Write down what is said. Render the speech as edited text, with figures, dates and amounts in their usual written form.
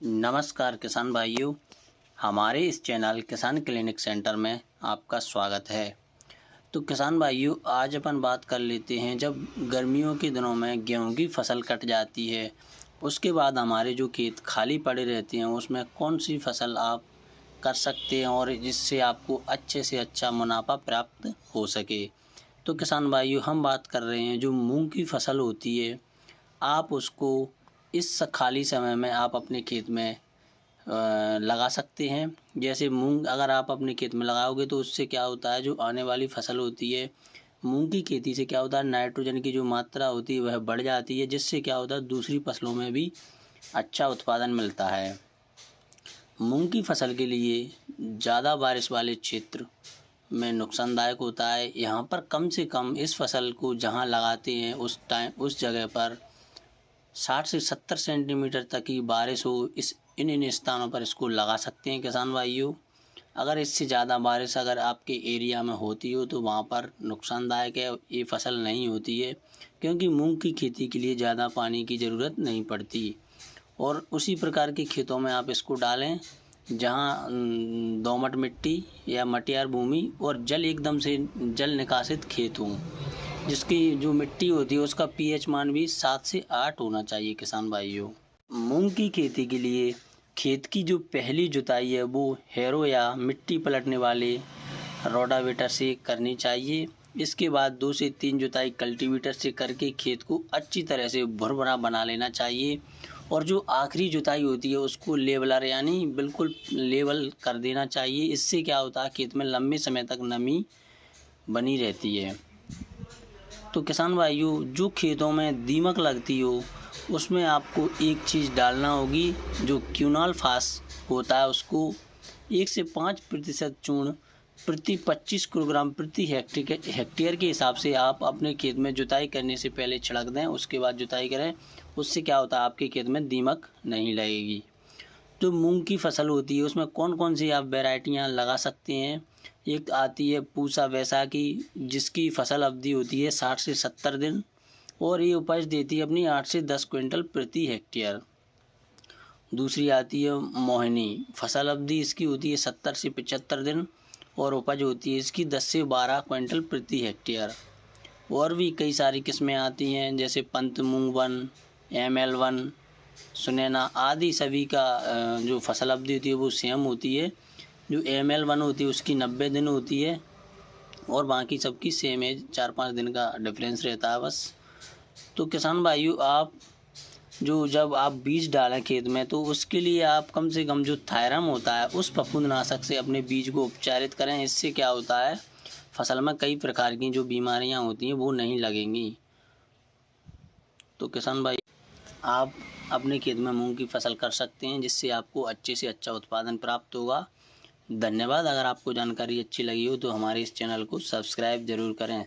नमस्कार किसान भाइयों, हमारे इस चैनल किसान क्लिनिक सेंटर में आपका स्वागत है। तो किसान भाइयों, आज अपन बात कर लेते हैं जब गर्मियों के दिनों में गेहूं की फसल कट जाती है, उसके बाद हमारे जो खेत खाली पड़े रहते हैं उसमें कौन सी फसल आप कर सकते हैं और जिससे आपको अच्छे से अच्छा मुनाफा प्राप्त हो सके। तो किसान भाइयों, हम बात कर रहे हैं जो मूंग की फसल होती है, आप उसको इस खाली समय में आप अपने खेत में लगा सकते हैं। जैसे मूंग अगर आप अपने खेत में लगाओगे तो उससे क्या होता है, जो आने वाली फसल होती है मूंग की खेती से क्या होता है, नाइट्रोजन की जो मात्रा होती है वह बढ़ जाती है, जिससे क्या होता है दूसरी फसलों में भी अच्छा उत्पादन मिलता है। मूंग की फसल के लिए ज़्यादा बारिश वाले क्षेत्र में नुकसानदायक होता है। यहाँ पर कम से कम इस फसल को जहाँ लगाते हैं उस जगह पर 60 से 70 सेंटीमीटर तक की बारिश हो, इन स्थानों पर इसको लगा सकते हैं किसान भाइयों। अगर इससे ज़्यादा बारिश अगर आपके एरिया में होती हो तो वहाँ पर नुकसानदायक है, ये फसल नहीं होती है, क्योंकि मूंग की खेती के लिए ज़्यादा पानी की ज़रूरत नहीं पड़ती। और उसी प्रकार के खेतों में आप इसको डालें जहाँ दोमट मिट्टी या मटियार भूमि और जल एकदम से जल निकासित खेत हों, जिसकी जो मिट्टी होती है उसका पीएच मान भी 7 से 8 होना चाहिए किसान भाइयों। मूंग की खेती के लिए खेत की जो पहली जुताई है वो हैरो या मिट्टी पलटने वाले रोटावेटर से करनी चाहिए। इसके बाद 2 से 3 जुताई कल्टीवेटर से करके खेत को अच्छी तरह से भुरभुरा बना लेना चाहिए। और जो आखिरी जुताई होती है उसको लेवलर यानी बिल्कुल लेवल कर देना चाहिए। इससे क्या होता है, खेत में लंबे समय तक नमी बनी रहती है। तो किसान भाइयों, जो खेतों में दीमक लगती हो उसमें आपको एक चीज़ डालना होगी, जो क्यूनाल फास होता है उसको 1 से 5% चूर्ण प्रति 25 किलोग्राम प्रति हेक्टेयर के हिसाब से आप अपने खेत में जुताई करने से पहले छिड़क दें। उसके बाद जुताई करें, उससे क्या होता है आपके खेत में दीमक नहीं लगेगी। जो मूंग की फसल होती है उसमें कौन कौन सी आप वैरायटियां लगा सकते हैं। एक आती है पूसा वैसाखी, जिसकी फसल अवधि होती है 60 से 70 दिन और ये उपज देती है अपनी 8 से 10 क्विंटल प्रति हेक्टेयर। दूसरी आती है मोहिनी, फसल अवधि इसकी होती है 70 से 75 दिन और उपज होती है इसकी 10 से 12 क्विंटल प्रति हेक्टेयर। और भी कई सारी किस्में आती हैं, जैसे पंत मूंग 1, ML1, सुनैना आदि सभी का जो फसल अवधि होती है वो सेम होती है। जो ML1 होती है उसकी 90 दिन होती है और बाकी सबकी सेम है, 4-5 दिन का डिफरेंस रहता है बस। तो किसान भाइयों, आप जब आप बीज डालें खेत में तो उसके लिए आप कम से कम जो थायरम होता है उस फफूंदनाशक से अपने बीज को उपचारित करें। इससे क्या होता है, फसल में कई प्रकार की जो बीमारियां होती हैं वो नहीं लगेंगी। तो किसान भाई, आप अपने खेत में मूंग की फसल कर सकते हैं, जिससे आपको अच्छे से अच्छा उत्पादन प्राप्त होगा। धन्यवाद। अगर आपको जानकारी अच्छी लगी हो तो हमारे इस चैनल को सब्सक्राइब ज़रूर करें।